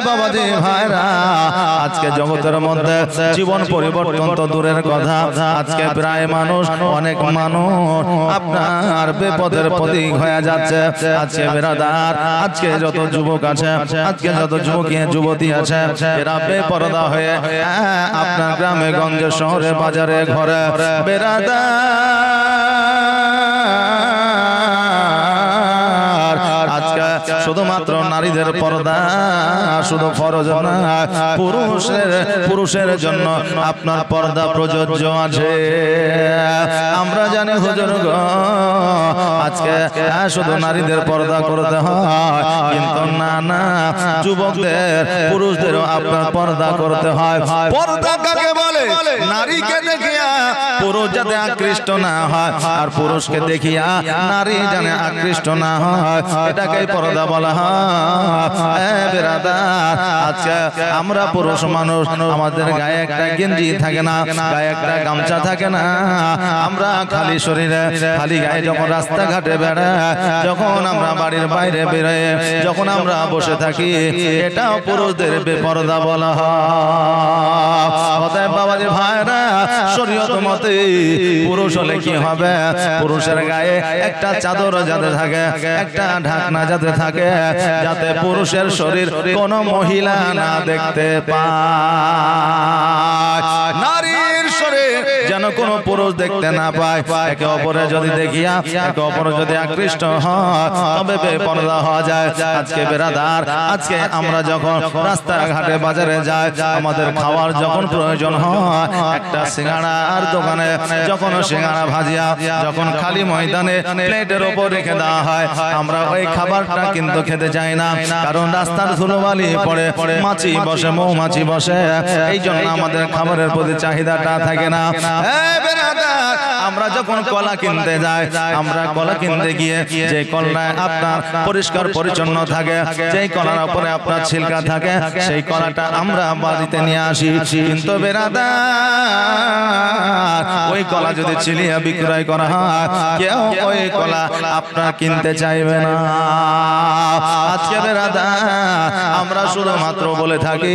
বাবাজি ভাইরা আজকে জগতের মধ্যে জীবন পরিবর্তন তো দূরের কথা, আজকে প্রায় মানুষ অনেক মানুষ আপনার বিপদের প্রতীক হয়ে যাচ্ছে। আজকে বেরাদার, আজকে যত যুবক আছে, আজকে যত যুবকী যুবতী আছে, এরা বেপরদা হয়ে আপনার গ্রামে গঞ্জে শহরে বাজারে ঘরে বেরাদার আজকে শুধুমাত্র নারীদের পর্দা শুধু ফরজ না, পুরুষের জন্য আপনার পর্দা প্রযোজ্য আছে। আমরা জানি হুজুর গো আজকে শুধু নারীদের পর্দা করতে হয়, কিন্তু না না, যুবকদের পুরুষদেরও আপনার পর্দা করতে হয়। পর্দা কাকে বলে? নারীকে দেখিয়া পুরুষ যাতে আকৃষ্ট না হয়, আর পুরুষকে দেখিয়া নারী যেন আকৃষ্ট না হয়, এটাকেই পর্দা বলা হয়। বেরাদার আজকে আমরা পুরুষ মানুষ, আমাদের গায়ে একটা গেঞ্জি থাকে না, গায়ে একটা গামছা থাকে না, আমরা খালি শরীরে খালি গায়ে যখন রাস্তাঘাটে বেড়াই, যখন আমরা বাড়ির বাইরে বেরোই, যখন আমরা বসে থাকি, এটাও পুরুষদের বেপরদা বলা হয়। অতএব বাবাজি ভাইরা শরীয়ত মতে পুরুষ হলে কি হবে? পুরুষের গায়ে একটা চাদর যাতে থাকে, একটা ঢাকনা যাতে থাকে, যাতে পুরুষের শরীর কোন মহিলা না দেখতে পায়, নারীর শরীর যেন কোন পুরুষ দেখতে না পায়। একে অপরে যদি দেখিয়া একে অপরে যদি আকৃষ্ট হয়, তবে বেপরদা হওয়া যায়। আজকে বেরাদার, আজকে আমরা যখন রাস্তাঘাটে বাজারে যাই, আমাদের খাওয়ার যখন প্রয়োজন হয়, একটা সিঙ্গাড়ার দোকানে যখন সিঙ্গাড়া ভাজিয়া যখন খালি ময়দানে প্লেটের ওপর রেখে দেওয়া হয়, আমরা ওই খাবারটা কিন্তু খেতে চাই না, কারণ রাস্তার ধুলোবালি পড়ে, মাছি বসে, মৌমাছি বসে, এই জন্য আমাদের খাবারের প্রতি চাহিদাটা থাকে না। আমরা যখন কলা কিনতে যাই, আমরা কলা কিনতে গিয়ে যে কলায় আপনার পরিষ্কার পরিচ্ছন্ন থাকে, যেই কলার উপরে আপনার ছিলকা থাকে, সেই কলাটা আমরা বাড়িতে নিয়ে আসি। কিন্তু বেরাদার ওই কলা যদি ছিলিয়ে বিক্রয় করা হয়, কেউ ওই কলা আপনার কিনতে চাইবে না। আজকে বেরাদার আমরা শুধুমাত্র বলে থাকি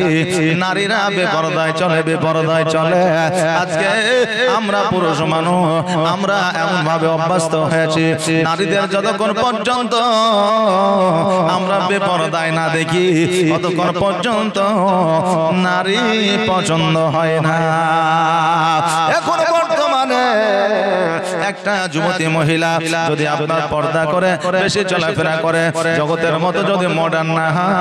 নারীরা বেপরদায় চলে, বেপরদায় চলে। আজকে আমরা পুরুষ মানুষ, আমরা এমন ভাবে অভ্যস্ত হয়েছি, নারীদের যতক্ষণ পর্যন্ত আমরা বেপরদায় না দেখি, ততক্ষণ পর্যন্ত নারী পছন্দ হয় না। এখন বর্তমানে একটা যুবতী মহিলা যদি আপনার পর্দা করে, বেশি চলাফেরা করে, জগতের মতো যদি মডার্ন না হয়,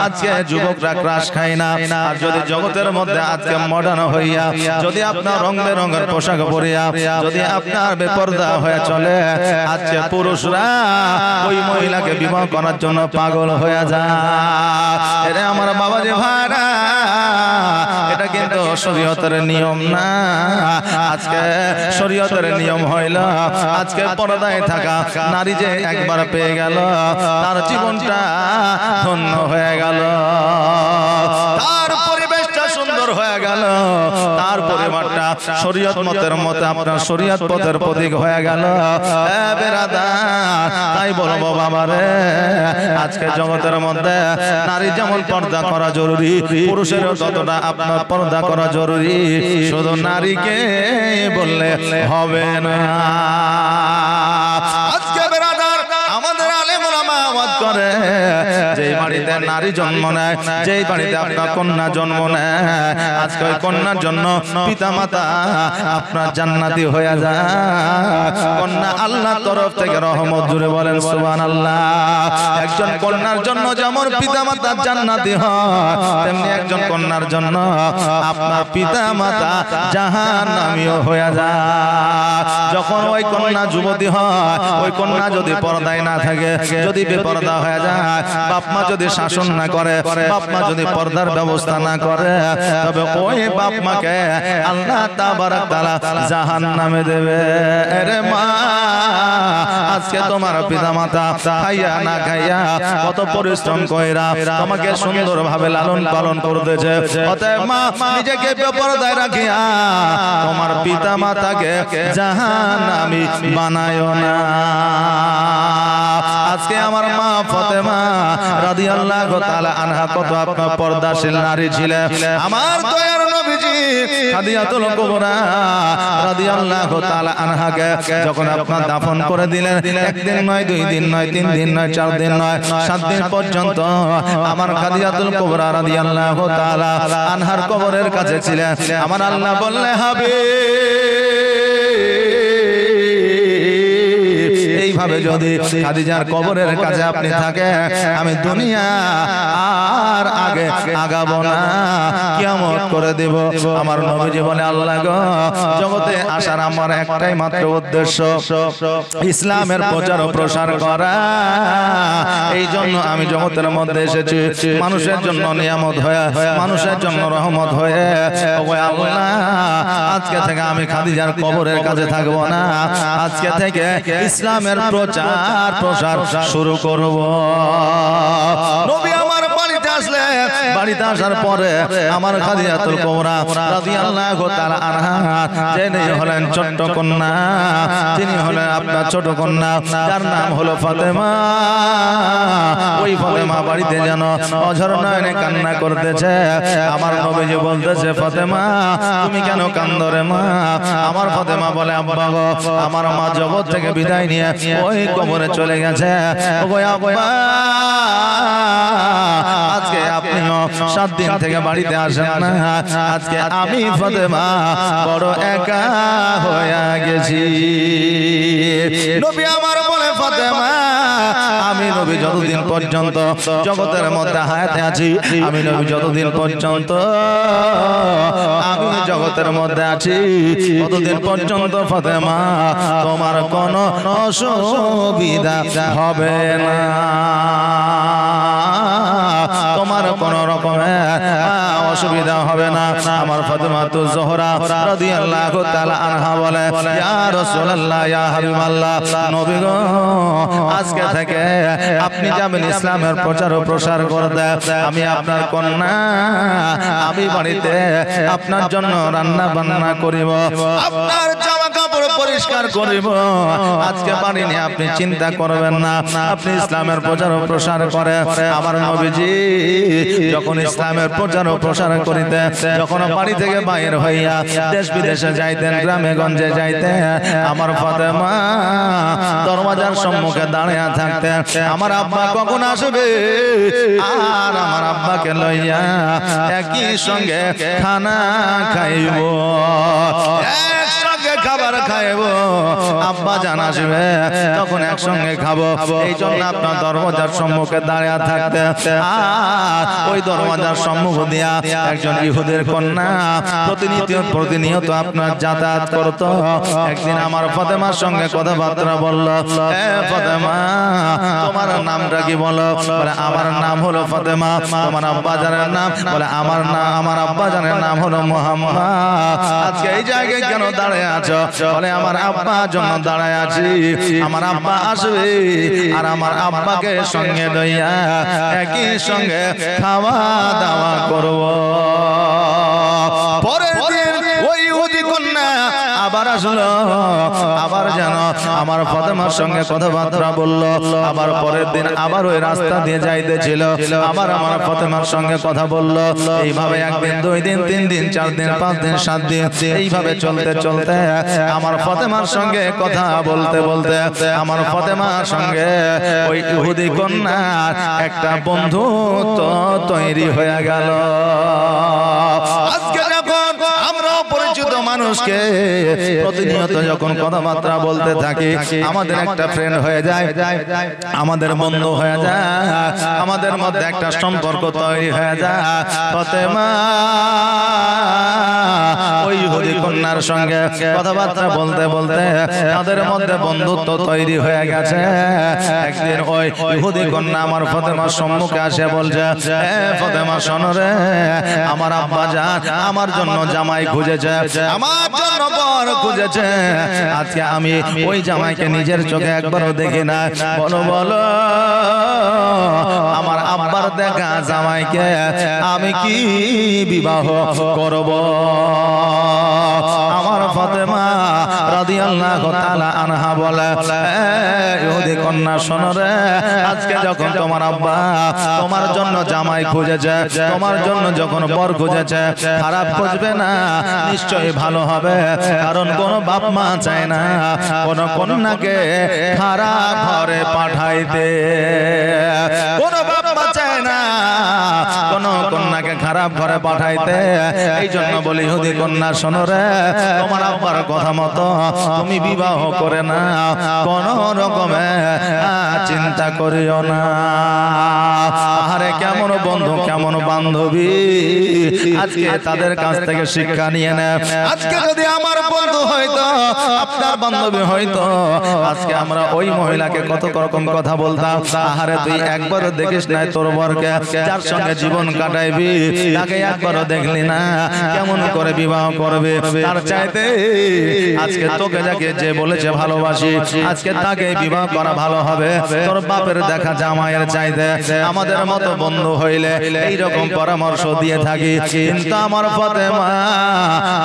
আজকে যুবকরা ক্রাশ খায় না। আর যদি জগতের মধ্যে আজকে মডার্ন হইয়া যদি আপনার রং বেরঙের পোশাক পরিয়া যদি আপনার বেপরদা হয়ে চলে, আজকে পুরুষরা ওই মহিলাকে বিবাহ করার জন্য পাগল হয়ে যায়। এটা আমার বাবাজি ভাইরা, এটা কিন্তু শরীয়তের নিয়ম না। আজকে শরীয়তের নিয়ম হইল, আজকে পর্দায় থাকা নারী যে একবার পেয়ে গেল, তার জীবনটা ধন্য হয়ে গেল, তার পরিবেশটা সুন্দর হয়ে গেল, তার পরিবারটা শরীয়ত মতের মতে আপনার শরীয়ত পথের প্রতীক হয়ে গেল। তাই বলবো বাবারে, আজকে জগতের মধ্যে নারী যেমন পর্দা করা জরুরি, পুরুষেরও ততটা আপনার পর্দা করা জরুরি। শুধু নারীকে বললে হবে না। আজকে বেরাদার আমাদের আলেম ওলামা আওয়াজ করে, যেই বাড়িতে নারী জন্ম নেয়, যেই বাড়িতে আপনার কন্যা জন্ম নেয়, আজকে ওই কন্যার জন্য পিতা মাতা আপনার জান্নাতি হয়ে যায়। কন্যা আল্লাহর তরফ থেকে রহমত, জুড়ে বলেন সুবহানাল্লাহ। একজন কন্যার জন্য যেমন পিতা মাতা জান্নাতি হয়, তেমনি একজন কন্যার জন্য আপনার পিতা মাতা জাহান্নামীও হয়ে যায়। যখন ওই কন্যা যুবতী হয়, ওই কন্যা যদি পর্দায় না থাকে, যদি বেপর্দা হয়ে যায়, বাপ মা যদি শাসন না করে, বাপ মা যদি পর্দার ব্যবস্থা না করে, তবে ওই বাপ মাকে আল্লাহ তাবারক তাআলা জাহান্নামে দেবে। আরে মা, আজকে তোমার পিতা মাতা খাইয়া না খাইয়া কত পরিশ্রম কইরা তোমাকে সুন্দরভাবে লালন পালন করতেছে। অতএব মা, নিজেকে বেপরদায় রাখিয়া তোমার পিতা মাতাকে জাহান্নামী বানায়ো না। আজকে আমার মা ফাতেমা রাদিয়াল্লাহু তাআলা আনহা কত আপনার পর্দাশীল নারী ছিলেন। আমার দয়ার নবীজি খাদিজাতুল কুবরা রাদিয়াল্লাহু তাআলা আনহাকে যখন আপনার দাফন করে দিলেন, একদিন নয়, 2 দিন নয়, 3 দিন নয়, 4 দিন নয়, 7 দিন পর্যন্ত আমার খাদিজাতুল কুবরা রাদিয়াল্লাহু তাআলা আনহার কবরের কাছে ছিলেন। আমার আল্লাহ বললেন, এইভাবে যদি খাদিজার কবরের কাছে আপনি থাকেন, আমি দুনিয়া আর আগে আগাবো না, কিয়ামত করে দেব। আমার নবীজি বলে, আল্লাহ গো, জগতে আসার আমার একটাই মাত্র উদ্দেশ্য, ইসলামের প্রচার ও প্রসার করা। এই জন্য আমি জগতের মধ্যে এসেছি, মানুষের জন্য নিয়ামত হয়ে, মানুষের জন্য রহমত হয়ে। আল্লাহ, আজকে থেকে আমি খাদিজার কবরের কাছে থাকবো না, আজকে থেকে ইসলামের প্রচার প্রসার শুরু করব। নবী আমার বাড়িতে আসলে, বাড়িতে আসার পরে আমার খাদিজাতুল কুবরা রাদিয়াল্লাহু তাআলা আনহা, যিনি হলেন ছোট্ট কন্যা, তিনি হলেন আপনার ছোট কন্যা, যার নাম হলো ফাতেমা। ওই ফাতেমা বাড়িতে যেন অঝর নয়নে কান্না করতেছে। আমার নবীজি বলতেছে, ফাতেমা তুমি কেন কাঁদো রে মা? আমার ফাতেমা বলে, আব্বা গো, আমার মা জগৎ থেকে বিদায় নিয়ে ওই কবরে চলে গেছে। ওই আব্বা, আজকে আপনিও 7 দিন থেকে বাড়িতে আসেন না, আজকে আমি ফাতেমা বড় একা হয়ে গেছি। নবী আমার বলে, ফাতেমা আমি নবী যতদিন পর্যন্ত জগতের মধ্যে হায়াতে আছি, আমি নবী যতদিন পর্যন্ত আমি জগতের মধ্যে আছি, ততদিন পর্যন্ত ফাতেমা তোমার কোনো অসুবিধা হবে না, তোমার কোন রকমের অসুবিধা হবে না। আমার ফাতেমাতুজ জোহরা রাদিয়াল্লাহু তাআলা আনহা বলে, ইয়া রাসূলুল্লাহ, ইয়া হাবিবাল্লাহ, নবী গো, আজকে থেকে আপনি যাবেন ইসলামের প্রচার ও প্রসার করতে। আমি আপনার কন্যা, আমি বাড়িতে আপনার জন্য রান্না বান্না করিব, আপনার জামা কাপড় পরিষ্কার করিব। আজকে বাড়ি নিয়ে আপনি চিন্তা করবেন না, আপনি ইসলামের প্রচার ও প্রসার করে। আমার নবীজি যখন ইসলামের প্রচার ও প্রসার করিতে, যখন বাড়ি থেকে বাইরে হইয়া দেশ বিদেশে যাইতেন, গ্রামে গঞ্জে যাইতেন, আমার ফাতেমা দরওয়াজার সম্মুখে দাঁড়িয়ে থাকতেন, আমার আব্বা কখন আসবে, আর আমার আব্বাকে লইয়া একই সঙ্গে খানা খাইব, একসঙ্গে খাবার খাইব। আব্বা জান আসবে, তখন একসঙ্গে খাবো। এই জন্য আপনার দরওয়াজার সম্মুখে দাঁড়িয়ে থাকতে। আর ওই দরওয়াজার সম্মুখ দিয়া একজন ইহুদের কন্যা প্রতিনিয়ত আপনার যাতায়াত করতো। একদিন আমার ফাতেমার সঙ্গে কথাবার্তা বলল, ফাতেমা তোমার নামটা কি বলো? বলে, আমার নাম হলো ফাতেমা। তোমার আব্বা জানের নাম? বলে, আমার আব্বা জানের নাম হলো মুহাম্মদ। আজকে এই জায়গায় কেন দাঁড়িয়ে আছো? বলে, আমার আব্বার জন্য দাঁড়ায় আছি, আমার আব্বা আসবে, আর আমার আব্বাকে সঙ্গে লইয়া একই সঙ্গে খাওয়া দাওয়া করব। পরের দিন ওই ইহুদি কন্যা আবার আসলো, আবার যেন আমার ফাতেমার সঙ্গে কথাবার্তা বলল। আবার পরের দিন আবার ওই রাস্তা দিয়ে যাইতেছিল, আবার আমার ফাতেমার সঙ্গে কথা বলল। এইভাবে 1 দিন, 2 দিন, 3 দিন, 4 দিন, 5 দিন, 7 দিন, এইভাবে চলতে চলতে আমার ফাতেমার সঙ্গে কথা বলতে বলতে আমার ফাতেমার সঙ্গে ওই ইহুদি কন্যার একটা বন্ধুত্ব তৈরি হয়ে গেল। আজকে যখন আমরা পরিচিত মানুষকে প্রতিনিয়ত যখন কথাবার্তা বলতে থাকি, আমাদের একটা ফ্রেন্ড হয়ে যায়, আমাদের বন্ধু হয়ে যায়, আমাদের মধ্যে একটা সম্পর্ক তৈরি হয়ে যায়। ফাতেমা ওই ইহুদি কন্যার সঙ্গে কথাবার্তা বলতে বলতে তাদের মধ্যে বন্ধুত্ব তৈরি হয়ে গেছে। একদিন ওই ইহুদি কন্যা আমার ফাতেমার সম্মুখে আসে, বলছে, ফাতেমা শোনো রে, আমার আব্বা জান আমার জন্য জামাই খুঁজেছে, আমার জন্য জন্য বর খুঁজেছে, আজকে আমি ওই জামাইকে নিজের চোখে একবারও দেখি না। বলো বলো আমার আব্বার দেখা জামাইকে আমি কি বিবাহ করব? আমার ফাতেমা রাদিয়াল্লাহু তাআলা আনহা বলে, ইহুদি কন্যা শোনো রে, আজকে যখন তোমার আব্বা তোমার জন্য জামাই খুঁজেছে, তোমার জন্য যখন বর খুঁজেছে, খারাপ খুঁজবে না, নিশ্চয়ই ভালো হবে। কারণ কোন বাপ মা চায় না কোন কন্যাকে খারাপ ঘরে পাঠাইতে। কোন বাপ মা চায় না কোন কন্যাকে খারাপ ঘরে পাঠাইতে। এই জন্য বলি ইহুদি কন্যা শোনো রে, তোমার আব্বার কথা মতো তুমি বিবাহ করে না, কোন রকমে চিন্তা করিও না। আরে কেমন বন্ধু কেমন বান্ধবী, আজকে তাদের কাছ থেকে শিক্ষা নিয়ে নেয়। আজকে যদি আমার বন্ধু হয়তো, আপনার বান্ধবী হয়তো, আজকে আমরা ওই মহিলাকে কত রকম কথা বলতাম। আহারে তুই একবারও দেখিস নাই তোর বরকে, যার সঙ্গে জীবন কাটাইবি তাকে একবারও দেখলি না, কেমন করে বিবাহ করবে? তার চাইতে আজকে তোকে যাকে যে বলেছে ভালোবাসি, আজকে তাকে বিবাহ করা ভালো হবে তোর বাপের দেখা জামাইয়ের চাইতে। আমাদের মতো বন্ধু হইলে এইরকম পরামর্শ দিয়ে থাকি, কিন্তু আমার ফাতেমা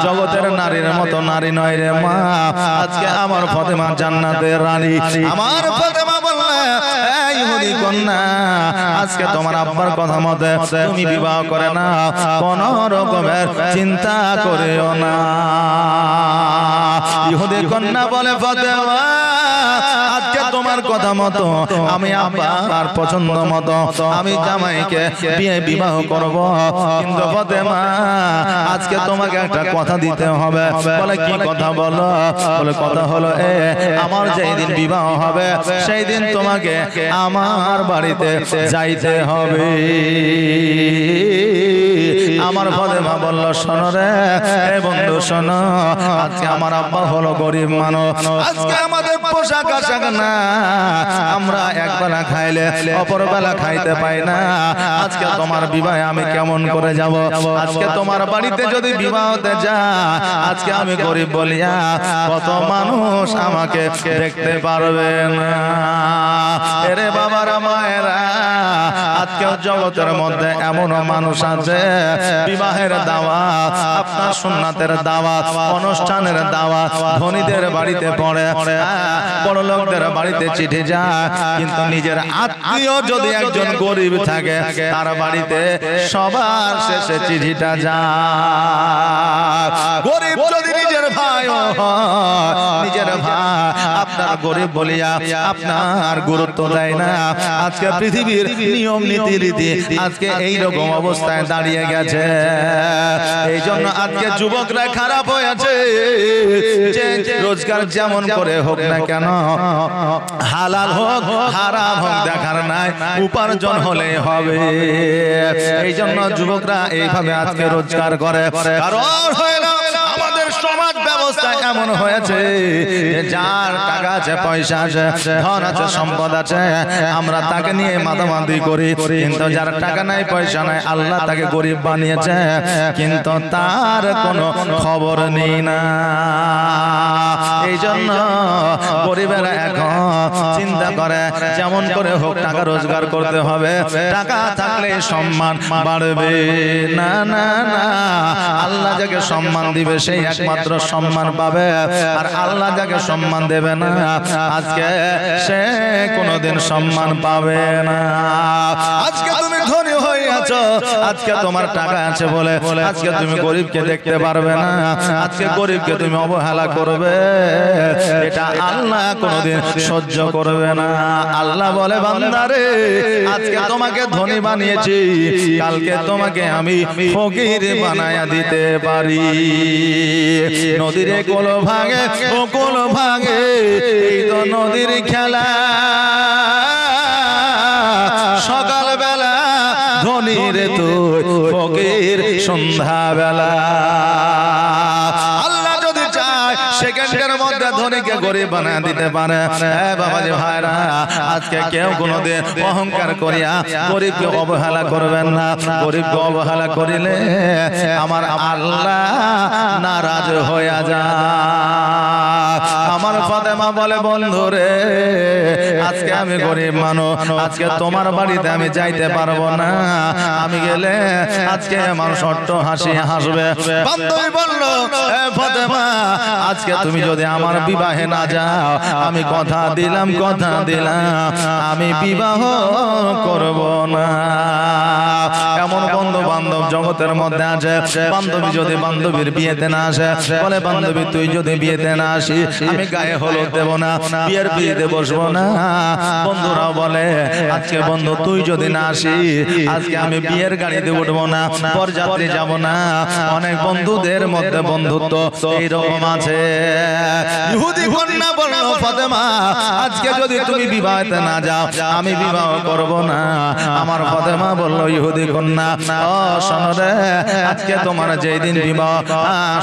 জগতের নারীর মতো নারী নয় রে মা। আজকে আমার ফাতেমা জান্নাতের রানী। আমার ফাতেমা বললে, ইহুদি কন্যা আজকে তোমার আব্বার কথা মতে তুমি বিবাহ করে না, কোন রকমের চিন্তা করিও না। ইহুদি কন্যা বলে, ফাতেমা আজকে তোমার কথা মতো আমি আব্বার পছন্দ মতো আমি জামাইকে বিয়ে বিবাহ করব, কিন্তু ফাতেমা আজকে তোমাকে একটা কথা দিতে হবে। বলে কি কথা? বলো। বলে কথা হলো আমার যেই দিন বিবাহ হবে সেই দিন তোমাকে আমার বাড়িতে যাইতে হবে। আমার ফাতেমা বলল, শোনো রে বন্ধু শোনো, আজকে আমার আব্বা হলো গরিব মানুষ, আজকে আমাদের পোশাক আশাক না, আমরা একবেলা খাইলে অপর বেলা খাইতে পাই না। আজকে তোমার বিবাহে আমি কেমন করে যাব? আজকে তোমার বাড়িতে যদি বিবাহ হতে যা, আজকে আমি গরিব বলিয়া কত মানুষ আমাকে দেখতে পারবে না। এরে বাবারা মায়েরা, আজকে জগতের মধ্যে এমন মানুষ আছে বিবাহের দাওয়াত, আপনার সুন্নাতের দাওয়াত, অনুষ্ঠানের দাওয়াত ধনীদের বাড়িতে পড়ে, বড় লোকদের বাড়িতে চিঠি যায়, কিন্তু নিজের আত্মীয় যদি একজন গরিব থাকে তার বাড়িতে সবার শেষে চিঠিটা যায়। গরিব যদি নিজের ভাই হয়, নিজের ভাই আপনার গরিব বলিয়া আপনার গুরুত্ব দেয় না। আজকে পৃথিবীর নিয়ম নীতি রীতি আজকে এইরকম অবস্থায় দাঁড়িয়ে গেছে। এই জন্য আজকে যুবকরা খারাপ হয়েছে, যে রোজগার যেমন করে হোক না কেন, হালাল হোক হারাম হোক দেখার নাই, উপার্জন হলে হবে। এই জন্য যুবকরা এইভাবে আজকে রোজগার করে। কারণ হলো আমাদের সমাজ ব্যবস্থা এমন হয়েছে, যার টাকা আছে, পয়সা আছে, ধন আছে, সম্পদ আছে, আমরা তাকে নিয়ে মাতামাতি করি। কিন্তু যার টাকা নাই, পয়সা নাই, আল্লাহ তাকে গরিব বানিয়েছে, কিন্তু তার কোনো খবর নেই না। এই জন্য গরিবেরা এখন চিন্তা করে যেমন করে হোক টাকা রোজগার করতে হবে, টাকা থাকলে সম্মান বাড়বে। না না না, আল্লাহ যাকে সম্মান দিবে সেই একমাত্র সম্মান পাবে, আর আল্লাহ যাকে সম্মান দেবে না আজকে সে কোনোদিন সম্মান পাবে না। আজকে তুমি ধনী হয়ে আছো, আজকে তোমার টাকা আছে বলে আজকে তুমি গরিবকে দেখতে পারবে না, আজকে গরিবকে তুমি অবহেলা করবে, এটা আল্লাহ কোনোদিন সহ্য করবে না। আল্লাহ বলে, বান্দারে আজকে তোমাকে ধনী বানিয়েছি, কালকে তোমাকে আমি ফকির বানায়া দিতে পারি। নদীর কোল ভাঙে ও কোল ভাঙে, এই তো নদীর খেলা। সকাল বেলা ধনীর তুই ফকির সন্ধ্যা বেলা। আল্লাহ যদি চায় সেখানে সেকেন্ডের মধ্যে ধনীকে গরিব বানিয়ে দিতে পারে। বাবাজি ভাইরা, আজকে কেউ কোনোদিন অহংকার করিয়া গরিবকে অবহেলা করবেন না। গরিবকে অবহেলা করিলে আমার আল্লাহ নারাজ হয়ে যায়। আমার ফাতেমা বলে, বন্ধুরে আজকে আমি গরিব মানুষ, আজকে তোমার বাড়িতে আমি যাইতে পারবো না। আমি গেলে আজকে মানুষ অট্ট হাসি হাসবে। বান্ধবী বলল, ফাতেমা আজকে তুমি যদি আমার বিবাহে না যাও, আমি কথা দিলাম আমি বিবাহ করব না। এমন বন্ধু বান্ধব জগতের মধ্যে আছে, বান্ধবী যদি বান্ধবীর বিয়েতে না আসে, বলে বান্ধবী তুই যদি বিয়েতে না আসি আমি গায়ে হলুদ দেব না, বিয়ের বিয়েতে বসবো না। বন্ধুরাও বলে আজকে বন্ধু তুই যদি না আসি আজকে আমি বিয়ের গাড়িতে উঠবো না, বরযাত্রী যাব না। অনেক বন্ধুদের মধ্যে বন্ধুত্ব এইরকম আছে। ইহুদি কন্যা বলল, ফাতেমা আজকে যদি তুমি বিবাহতে না যাও আমি বিবাহ করব না। আমার ফাতেমা বলল, ইহুদি কন্যা ও শোনো রে, আজকে তোমার যেই দিন বিবাহ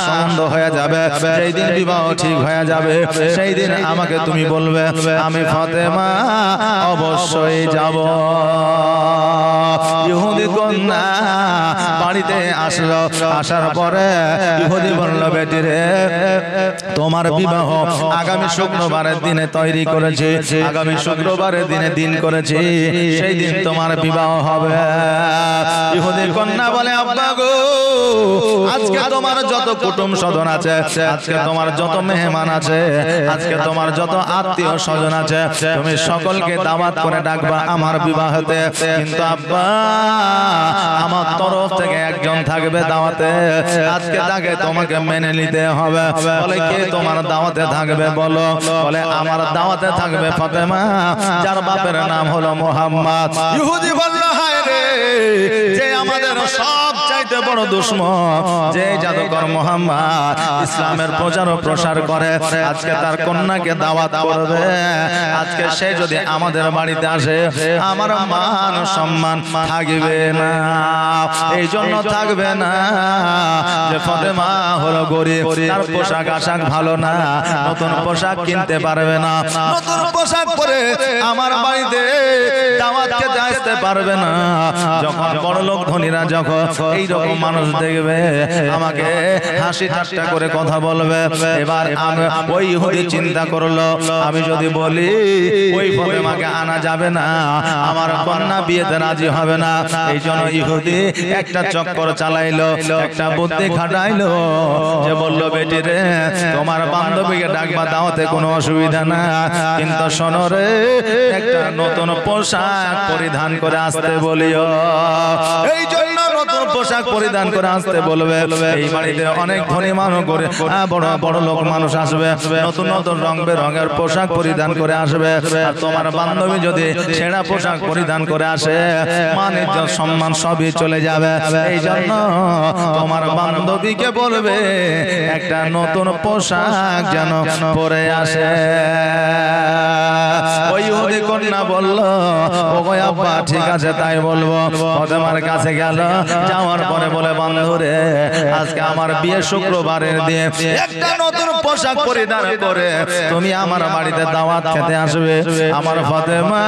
সম্বন্ধ হয়ে যাবে, যেই দিন বিবাহ ঠিক হয়ে যাবে, সেই দিন আমাকে তুমি বলবে, আমি ফাতেমা অবশ্যই যাব। ইহুদি কন্যা বাড়িতে আসলো, আসার পরে ইহুদি বলল, বেটি রে তোমার বিবাহ আগামী শুক্রবারের দিনে তৈরি করেছি, আগামী শুক্রবারের দিনে দিন করেছি, সেই দিন তোমার বিবাহ হবে। ইহুদি কন্যা বলে, আব্বা গো আজকে তোমার যত কুটুম স্বজন আছে, আজকে তোমার যত মেহমান আছে, আজকে তোমার যত আত্মীয় স্বজন আছে, তুমি সকলকে দাওয়াত করে ডাকবা আমার বিবাহতে। কিন্তু আব্বা আমার তরফ থেকে একজন থাকবে দাওয়াতে, আজকে তাকে তোমাকে মেনে নিতে হবে। বলে কে তোমার দাওয়াতে থাকবে বলো? বলে আমার দাওয়াতে থাকবে ফাতেমা, যার বাপের নাম হলো মুহাম্মদ। ইহুদি বলল, হায় রে, যে আমাদের সব চাইতে বড় দুশমন, যে জাদুকর মুহাম্মদ ইসলামের প্রচার ও প্রসার করে, আজকে তার কন্যাকে দাওয়াত করবে। আজকে সে যদি আমাদের বাড়িতে আসে আমার মান সম্মান থাকবে না। এই জন্য থাকবে না যে ফাতেমা হলো গরিব, তার পোশাক আশাক ভালো না, নতুন পোশাক কিনতে পারবে না, নতুন পোশাক পরে আমার বাড়িতে দাওয়াত খেতে আসতে পারবে না। যখন বড় লোক ধনীরা যখন এইরকম মানুষ দেখবে আমাকে হাসি ঠাট্টা করে কথা বলবে। এবার ওই ইহুদি চিন্তা করলো, আমি যদি বলি ওই ফাতেমাকে আনা যাবে না, আমার কন্যা বিয়েতে রাজি হবে না। এই জন্য ইহুদি একটা চক্কর চালাইলো, একটা বুদ্ধি খাটাইলো, যে বললো বেটি রে তোমার বান্ধবীকে ডাকবা দাওয়াতে কোনো অসুবিধা না, কিন্তু শোনো রে একটা নতুন পোশাক পরিধান করে আসতে বলিও। এই জন্য নতুন পোশাক পরিধান করে আসতে বলবে। এই বাড়িতে অনেক ধনী মানুষ করে বড় বড় লোক মানুষ আসবে, নতুন নতুন রং বেরঙের পোশাক পরিধান করে আসবে। আর তোমার বান্ধবী যদি ছেঁড়া পোশাক পরিধান করে আসে মান ইজ্জত সম্মান সবই চলে যাবে। এই জন্য তোমার বান্ধবীকে বলবে একটা নতুন পোশাক যেন পরে আসে। ওই ইহুদি কন্যা বলল, ওগো আব্বা ঠিক আছে তাই বলবো। ফাতেমার কাছে গেল, যাওয়ার পরে বলে, বন্ধুরে আজকে আমার বিয়ে শুক্রবারের দিয়ে একটা নতুন পোশাক পরিধান করে তুমি আমার বাড়িতে দাওয়াত খেতে আসবে। আমার ফাতেমা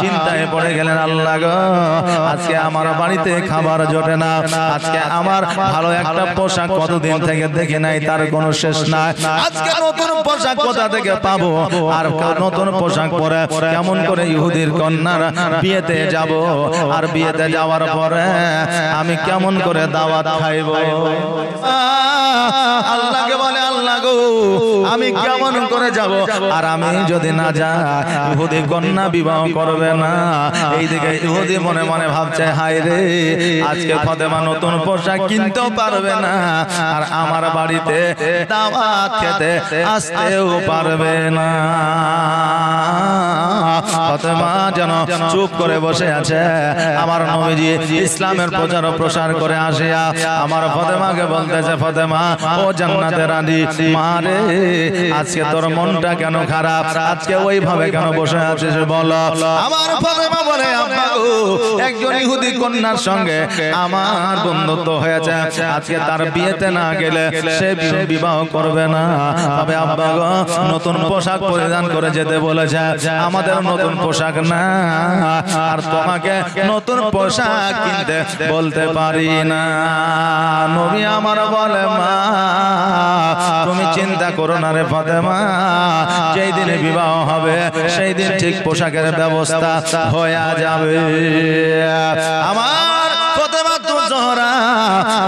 চিন্তায় পড়ে গেলেন, আল্লাহ গো আজকে আমার বাড়িতে খাবার জোটে না, আজকে আমার ভালো একটা পোশাক কতদিন থেকে দেখে নাই, তার কোনো শেষ নাই। আজকে নতুন পোশাক কোথা থেকে পাবো? আর নতুন পোশাক পরে কেমন করে ইহুদির কন্যার বিয়েতে যাব? আর বিয়েতে যাওয়ার পরে আমি কেমন করে দাওয়াত খাইব? আল্লাহকে বলে, আল্লাহ গো আমি কেমন করে যাব? আর আমি যদি না যাই ইহুদি কন্যা বিবাহ করবে না। এইদিকে ইহুদি মনে মনে ভাবছে, হায় রে আজকে ফাতেমা নতুন পোশাক কিনতেও পারবে না, আর আমার বাড়িতে দাওয়াত খেতে আসতেও পারবে না। ফাতেমা যেন চুপ করে বসে আছে। আমার নবীজি ইসলামের প্রচার ও প্রসার করে আসিয়া আমার ফাতেমাকে বলতেছে, ফাতেমা ও জান্নাতের রানী মারে আজকে তোর মনটা কেন খারাপ, আজকে ওইভাবে কেন বসে আছিস বলো। আমার ফাতেমা বলে আব্বা গো, একজন ইহুদি কন্যার সঙ্গে আমার বন্ধুত্ব হয়েছে, আজকে তার বিয়েতে না গেলে সে বিবাহ করবে না। তবে আব্বা গো, নতুন পোশাক পরিধান করে যেতে বলেছে, আমাদের নতুন পোশাক না, আর তোমাকে নতুন পোশাক কিনতে বলতে পারি না। নবী আমার বলে মা তুমি চিন্তা করো না রে ফাতেমা, যেই দিনে বিবাহ হবে সেই দিন ঠিক পোশাকের ব্যবস্থা হয়ে যাবে। আমার ফাতেমা জোহরা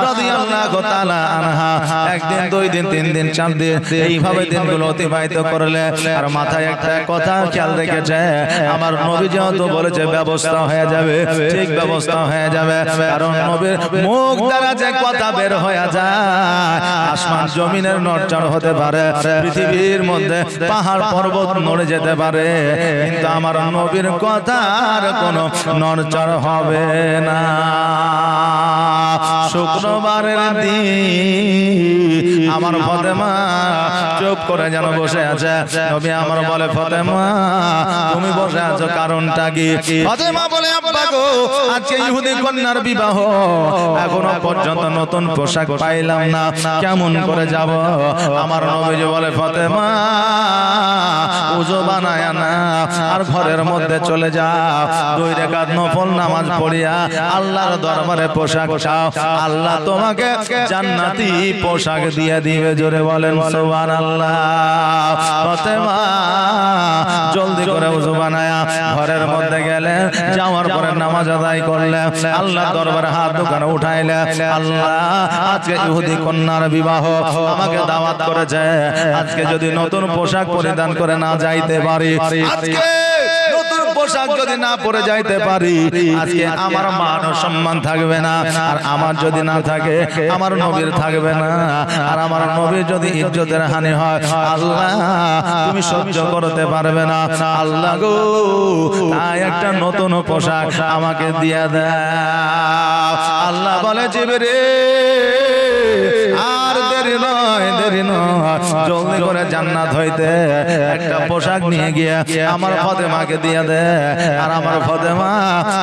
রাদিয়াল্লাহু তাআলা আনহা একদিন, দুই দিন, তিন দিন, চার দিন এইভাবে দিনগুলো অতিবাহিত করলে, আর মাথায় একটা কথা খেয়াল রেখেছে, আমার নবী যেহেতু বলেছে ব্যবস্থা হয়ে যাবে, ঠিক ব্যবস্থা হয়ে যাবে, কারণ নবীর মুখ দ্বারা যে কথা বের হয়ে যায়, আসমান জমিনের নড়চড় হতে পারে, পৃথিবীর মধ্যে পাহাড় পর্বত নড়ে যেতে পারে, কিন্তু আমার নবীর কথার কোনো নড়চড় হবে না। শুক্রবারের দিন আমার ফাতেমা চুপ করে যেন বসে আছে। নবী আমার বলে ফাতেমা তুমি বসে আছো কারণটা কি? ফাতেমা বলে আব্বা গো, আজকে ইহুদি কন্যার বিবাহ, এখনো পর্যন্ত নতুন পোশাক পাইলাম না, কেমন করে যাব? আমার নবীজি বলে ফাতেমা ওযু বানায় না, আর ঘরের মধ্যে চলে যাও, 2 রাকাত নফল নামাজ পড়িয়া আল্লাহর দরবারে পোশাক চাও, আল্লাহ তোমাকে জান্নাতি পোশাক দিয়ে দিবে। জোরে বলেন সুবহানাল্লাহ। ফাতেমা জলদি করে ওযু বানায়া ঘরের মধ্যে গেলে, যাওয়ার পরে নামাজ আদায় করলে, আল্লাহর দরবারে হাত দুখানা উঠাইলে, আল্লাহ আজকে ইহুদি কন্যার বিবাহ, আমাকে দাওয়াত করেছে, আজকে যদি নতুন পোশাক পরিধান করে না যাইতে পারি, আজকে নতুন পোশাক যদি না পরে যাইতে পারি, আজকে আমার মান ও সম্মান থাকবে না, আর আমার যদি না থাকে আমার নবীর থাকবে না, আর আমার নবীর যদি ইজ্জতের হানি হয়, আল্লাহ তুমি সহ্য করতে পারবে না। আল্লাহ গো, তাই একটা নতুন পোশাক আমাকে দিয়ে দাও। আল্লাহ বলে জিবরিল আর দেরি নয়, দেরি নয়, জলদি করে জান্নাত হইতে একটা পোশাক নিয়ে গিয়ে আমার ফাতেমাকে দিয়ে দে, আর আমার ফাতেমা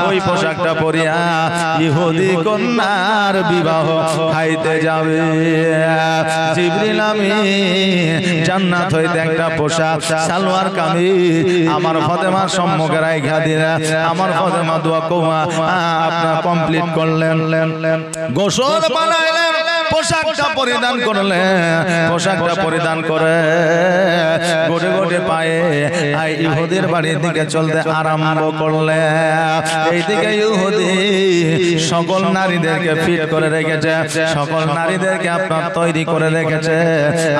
ওই পোশাকটা পরিয়া ইহুদি কন্যার বিবাহ খাইতে যাবে। জিবরিল আমিন জান্নাত হইতে একটা পোশাক সালোয়ার কামিজ আমার ফাতেমার সম্মুখে রাইখা দিলেন। আমার ফাতেমা দোয়া কওয়া আপনারা কমপ্লিট করলেন, গোসল বানাইলেন, পোশাকটা পরিধান করলেন, পোশাকটা পরিধান করে গোটে গোটে পায়ে ইহুদির বাড়ির দিকে চলতে আরম্ভ করলে। এইদিকে ইহুদি সকল নারীদেরকে ফিট করে রেখেছে, সকল নারীদেরকে আপনার তৈরি করে রেখেছে।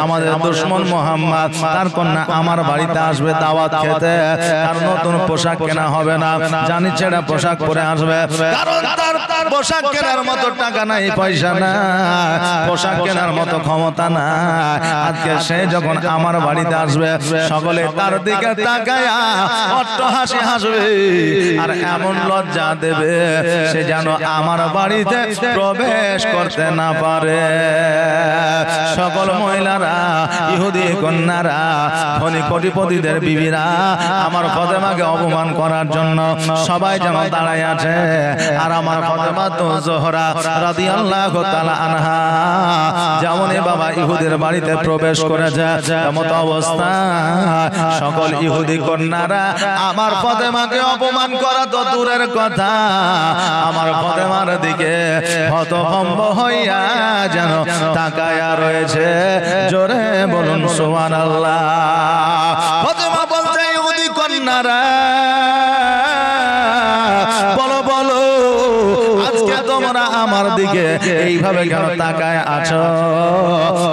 আমাদের দুশমন মুহাম্মদ তার কন্যা আমার বাড়িতে আসবে দাওয়াত খেতে, আর নতুন পোশাক কেনা হবে না, জানি ছেড়া পোশাক পরে আসবে, কারণ তার পোশাক কেনার মতো টাকা নাই, পয়সা না, পোশাক কেনার মতো ক্ষমতা না। আজকে সে যখন আমার বাড়িতে আসবে, সকলে তার দিকে তাকায়া অট্ট হাসি হাসবে, আর এমন লজ্জা দেবে সে যেন আমার বাড়িতে প্রবেশ করতে না পারে। সকল মহিলারা, ইহুদি কন্যারা, ধনী কোটিপতিদের বিবিরা আমার ফাতেমাকে অপমান করার জন্য সবাই যেন দাঁড়ায় আছে, আর আমার ফাতেমা তো জোহরা রাদিয়াল্লাহু তাআলা আনহা যেমনই বাবা ইহুদির বাড়িতে প্রবেশ করেছে, এমত অবস্থা সকল ইহুদি কন্যারা আমার ফাতেমাকে অপমান করা তো দূরের কথা, আমার ফাতেমার দিকে হতভম্ব হইয়া যেন তাকায়া রয়েছে। জোরে বলুন সুবহানাল্লাহ। ফাতেমা বলছে ইহুদি কন্যারা বলো বলো, আজকে তোমরা আমার দিকে এইভাবে কেন তাকায় আছো?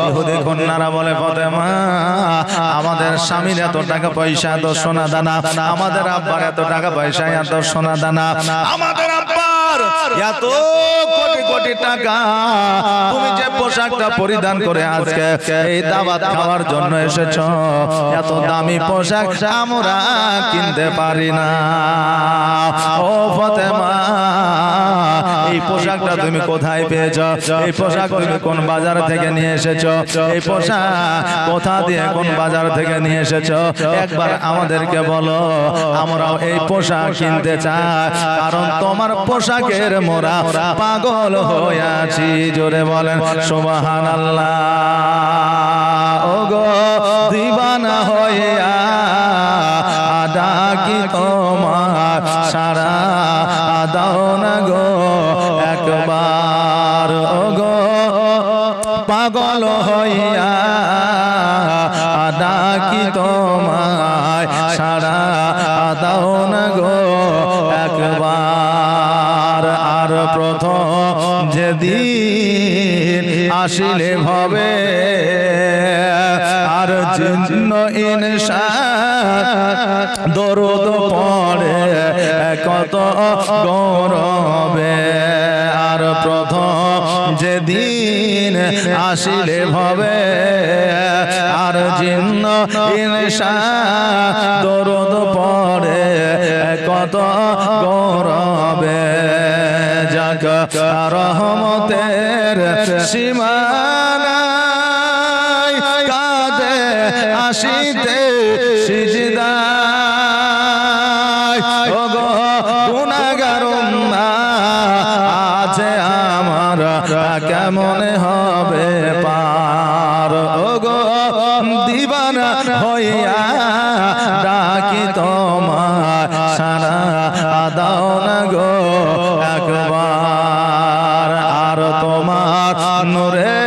ইহুদি কন্যারা বলে ফাতেমা আমাদের স্বামীর এত টাকা পয়সা, এত সোনা দানা, আমাদের আব্বার এত টাকা পয়সা, এত সোনা দানা, আমাদের আব্বার এত কোটি কোটি টাকা, তুমি যে পোশাকটা পরিধান করে আজকে এই দাওয়াত খাওয়ার জন্য এসেছো, এত দামি পোশাক আমরা কিনতে পারি না। ও ফাতেমা এই পোশাকটা তুমি কোথায় পেয়েছো, এই পোশাক তুমি কোন বাজার থেকে নিয়ে এসেছো, এই পোশাক কোথা দিয়ে কোন বাজার থেকে নিয়ে এসেছো, একবার আমাদেরকে বলো, আমরাও এই পোশাক কিনতে চাই, কারণ তোমার পোশাকের মোরা পাগল হয়ে আছি। জোরে বলেন সুবহানাল্লাহ। ওগো দিবানা হইয়া ডাকি তোমার, সারা দাও না গো একবার। ওগো পাগল হইয়া ডাকি তোমায়, সারা দাও না গো একবার। আর প্রথম যেদিন আসিলে ভবে, আর জিন্ন ইনসান দরদ পড়ে কত গৌরবে। আর প্রথম যেদিন আসিলে ভবে, আর জিন্ন ইনসান দরদ পড়ে কত গৌরবে। যাক রহমতের সীমানা কাঁদে আসিতে সিজদায়। ওগো গুনাহগার আছে আমার, কেমন হবে পার। ওগো দিবানা হইয়া ডাকি তোমার, সারা দাও না গো একবার। আর তোমার নূরে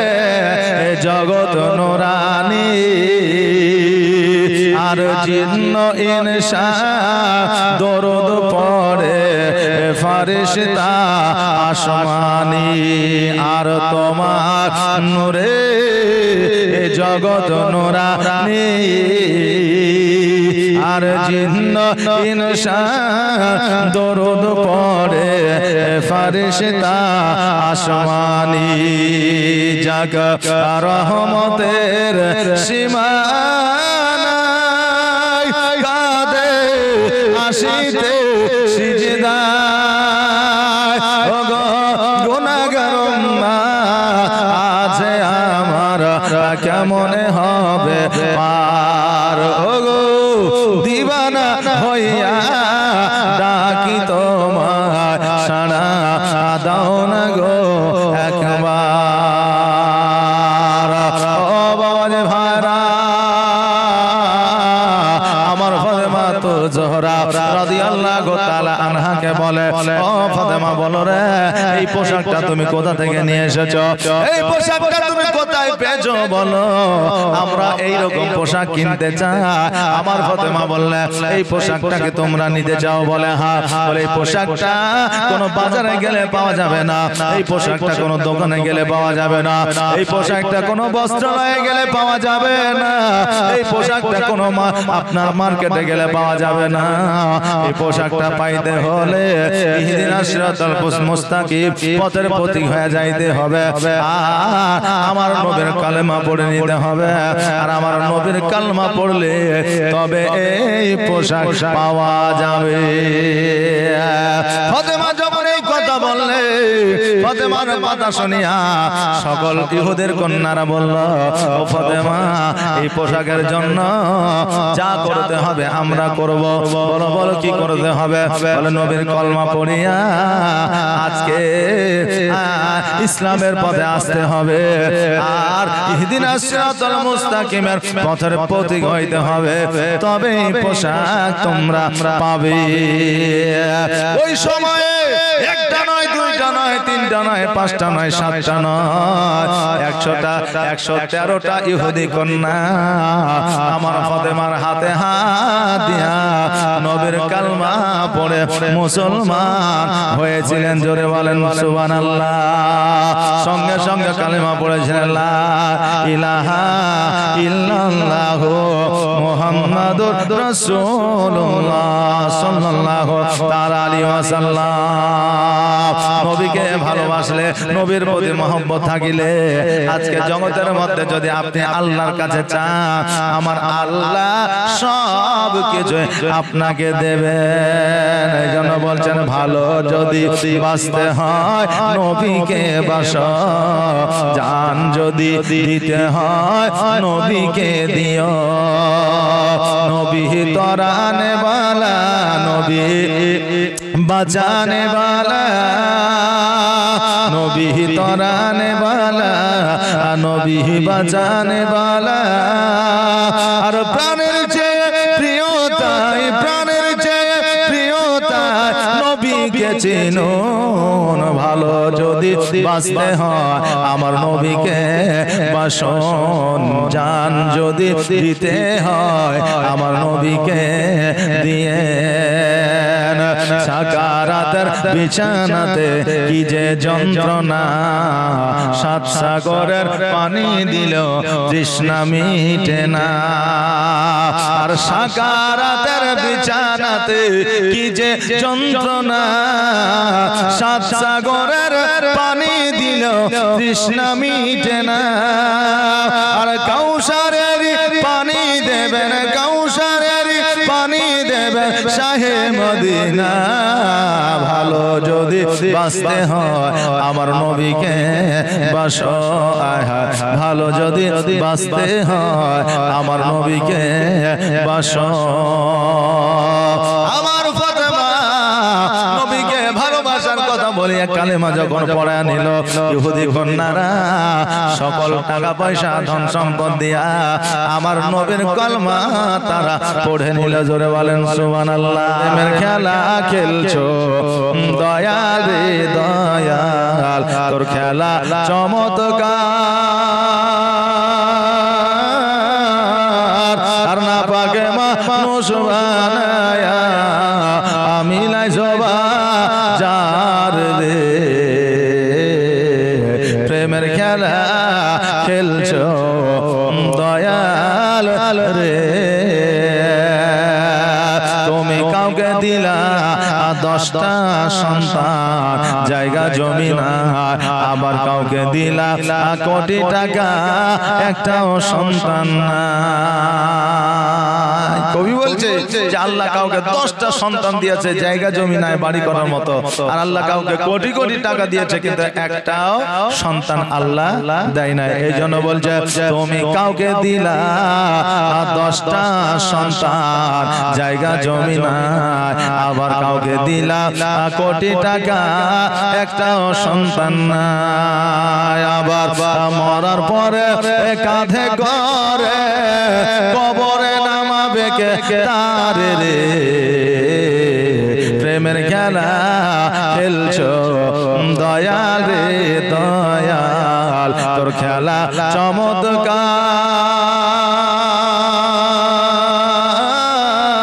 জগৎ নূরানি, আর জিন্ন ইনসান দরদ পড়ে ফারিস্তা আসমানি। আর তোমার নূরে জগৎ নূরানি, আর জিন্ন ইনসান দরদ পড়ে ফারিস্তা আসমানি। যাক রহমতের সীমানা কাঁদে আসিতে সিজদায়। ওগো গুনাহগার আছে আমার, কেমন হবে পার। ওগো দিবানা হইয়া ডাকি তোমার, সারা দাও না গো একবার। ও বাবা যে ভাইরা, আমার ফাতেমা তো জোহরা রাদিয়াল্লাহু তাআলা আনহাকে বলে, ও ফাতেমা বলো রে, এই পোশাকটা তুমি কোথা থেকে নিয়ে এসেছো, এই পোশাকটা তুমি কোথায় পেয়েছো বলো, আমরা এই রকম পোশাক কিনতে চাই। আমার ফাতেমা বললে, এই পোশাকটাকে তোমরা নিতে চাও? বলে হ্যাঁ। বলে এই পোশাকটা কোনো বাজারে গেলে পাওয়া যাবে না, এই পোশাকটা কোনো দোকানে গেলে পাওয়া যাবে না, এই পোশাকটা কোনো বস্ত্রালয়ে গেলে পাওয়া যাবে না, এই পোশাকটা কোনো আপনার মার্কেটে গেলে পাওয়া যাবে না। এই পোশাকটা পাইতে হলে ইহদিনাস সিরাতাল মুস্তাকিম পথের প্রতীক হয়ে যাইতে হবে, আর আমার নবীর কালেমা পড়ে নিতে হবে। আর আমার নবীর কালেমা পড়লে তবে এই পোশাক পাওয়া যাবে। ফাতেমা যখন এই কথা বললে, ফাতেমার কথা শুনিয়া সকল ইহুদের কন্যারা বলল, ও ফাতেমা, এই পোশাকের জন্য যা করতে হবে আমরা করব। বলো বলো কি করতে হবে? বলে নবীর কলমা পড়িয়া আজকে ইসলামের পথে আসতে হবে, আর ইহদিনাস সিরাতাল মুস্তাকিমের পথের প্রতীক হইতে হবে, তবে এই পোশাক তোমরা পাবে। ওই সময়ে একটা নয়, দুইটা নয়, তিনটা নয়, পাঁচটা নয়, সাতটা নয়, 113টা ইহুদি কন্যা আমার ফাতেমার হাতে হাত দিয়া নবীর কালমা পড়ে মুসলমান হয়েছিলেন। জোরে বলেন সুবহানাল্লাহ। সঙ্গে সঙ্গে কালেমা পড়েছিলেন, লা ইলাহা ইল্লাল্লাহু মুহাম্মাদুর রাসূলুল্লাহ সাল্লাল্লাহু তাআলা আলাইহি ওয়াসাল্লাম। নবীকে ভালোবাসলে নবীর প্রতি মহব্বত থাকিলে আজকে জগতের মধ্যে যদি আপনি আল্লাহর কাছে চান আমার আল্লাহ সব কিছু আপনাকে দেবেন। এই জন্য বলছেন ভালো যদি বাঁচতে হয় নবীকে বাসো, জান যদি দিতে হয় নবীকে দিও। নবী তরানে वाला নবী বাঁচানে वाला নবী তরানে वाला নবী বাঁচানে वाला। আর প্রাণের চেয়ে প্রিয়তাই, প্রাণের চেয়ে প্রিয়তাই নবীকে চিনুন। ভালো যদি বাঁচতে হয় আমার নবীকে বাসন, জান যদি দিতে হয় আমার নবীকে দিয়ে। সাকারাতের বিছানাতে কি যে যন্ত্রণা, সাত সাগরের পানি দিল তৃষ্ণা মিটে না। আর সাকারাতের বিছানাতে কি যে যন্ত্রণা, সাত সাগরের পানি দিল তৃষ্ণা মিটে না। আর কাউসারের পানি দেবেন, কাউসারের পানি দেবেন শাহে মদিনা। ভালো যদি বাঁচতে হয় আমার নবীকে বাসো, ভালো যদি বাঁচতে হয় আমার নবীকে বাসো। আমার ফাতেমা নবীকে ভালোবাসার কথা বলি কালেমা যখন পড়া নিল ইহুদি কন্যারা সকল টাকা পয়সা ধন সম্পদ দিয়া আমার নবীর কলমা তারা পড়ে নিল। জোরে বলেন সুবহানাল্লাহ। প্রেমের খেলা খেলছো দয়াল রে দয়াল, তোর খেলা চমৎকার। আর না পাকে মানুষ বানায়া আমি লাই জবা যার রে। প্রেমের খেলা খেলছো দয়াল রে। তুমি কাউকে দিলা 10টা সন্তান জায়গা জমি না, আবার কাউকে দিলা কোটি টাকা একটাও সন্তান না। কবি বলছে যে আল্লাহ কাউকে 10টা সন্তান দিয়েছে জায়গা জমি নাই বাড়ি করার মতো, আর আল্লাহ কাউকে কোটি কোটি টাকা দিয়েছে কিন্তু একটাও সন্তান আল্লাহ দেয় না। এই জন্য বলছে তুমি কাউকে দিলা 10টা সন্তান জায়গা জমি নাই, আবার কাউকে দিলা কোটি টাকা একটাও সন্তান নাই। আবার মরার পরে কাঁধে করে কবরে নামাবে কে তার রে। প্রেমের খেলা খেলছো দয়াল রে দয়াল, তোর খেলা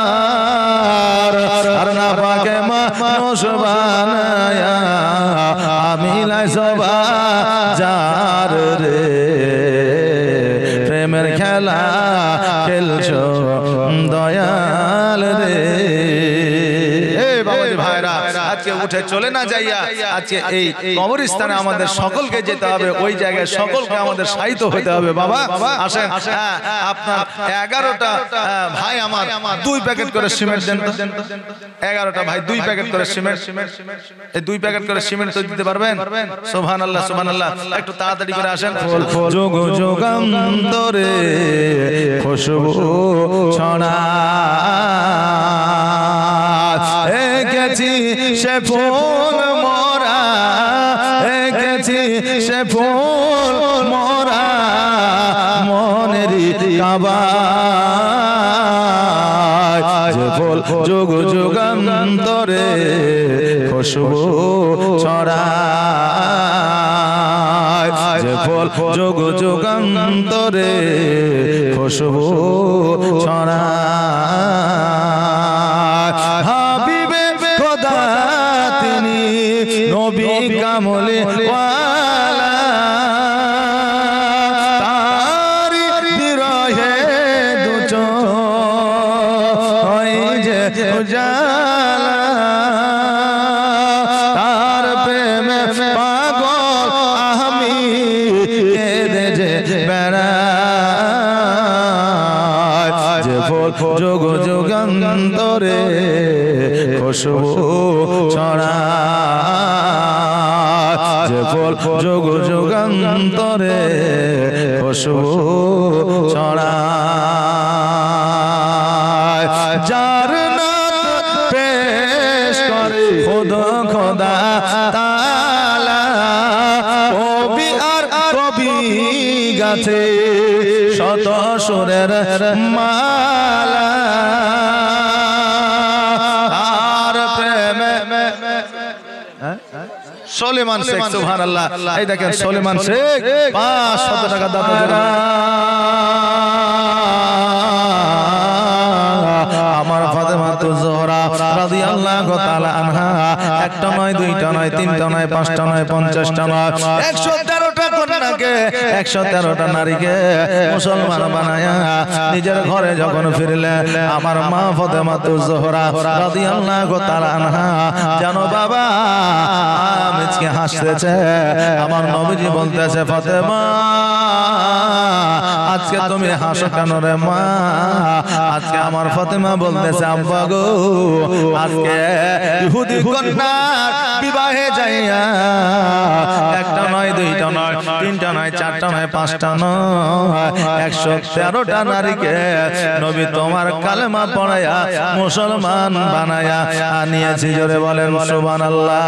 চমৎকার। আর না পাকে মানুষ বানায়া আমি লাই সবা যার রে। প্রেমের খেলা খেলছো দয়াল রে। আজকে উঠে চলে না যাইয়া আজকে এই কবরস্থানে আমাদের সকলকে যেতে হবে, ওই জায়গায় সকলকে আমাদের শায়িত হতে হবে। বাবা আসেন, আপনার 11টা ভাই আমার 2 প্যাকেট করে সিমেন্ট দেন। 11টা ভাই 2 প্যাকেট করে সিমেন্ট, এই 2 প্যাকেট করে সিমেন্ট তো দিতে পারবেন? সুবহানাল্লাহ সুবহানাল্লাহ। একটু তাড়াতাড়ি করে আসেন। যোগ যোগান্তরে খুশবু ছড়া এঁকেছি সে ফুল মোরা, এঁকেছি সে ফুল মোরা মনেরই কাবায়। যে ফুল যুগ যুগান্তরে খুশবু ছড়ায়, যে ফুল যুগ যুগান্তরে খুশবু ছড়ায়। হাবিবে খোদা তিনি নবী কামলে ওয়ালা, তারি বিরহে দু চোখ যে উজালা, তার প্রেমে যুগ যুগান্তরে খুশবু ছড়ায় যার নাম পেশ করে খোদা তাআলা কবি আর কবি গাছে শত সুরের মালা আর প্রেমে সুলেমান শেখ সুবহানাল্লাহ এই দেখেন সুলেমান শেখ 500 টাকা দাতা আমার ফাতেমাতু যোহরা রাদিয়াল্লাহু তাআলা আনহা একটা নয় দুইটা নয় তিনটা নয় পাঁচটা নয় 50টা নয় 113টা কন্যাকে 113টা নারীকে মুসলমান বানায়া নিজের ঘরে যখন ফিরলেন আমার মা ফাতেমাতু যোহরা রাদিয়াল্লাহু তাআলা আনহা জানো বাবা আজকে হাসতেছে আমার নবীজি বলতেছে ফাতেমা আজকে তুমি হাসো কেন রে মা আজকে আমার ফাতেমা বলতেছে আব্বা গো আজকে ইহুদি কন্যার বিবাহে যাইয়া একটা নয় দুইটা নয় তিনটা নয় চারটা নয় পাঁচটা নয় 113টা নারীকে নবী তোমার কালেমা পড়ায়া মুসলমান বানায়া আনিয়েছি জোরে বলেন সুবহানাল্লাহ।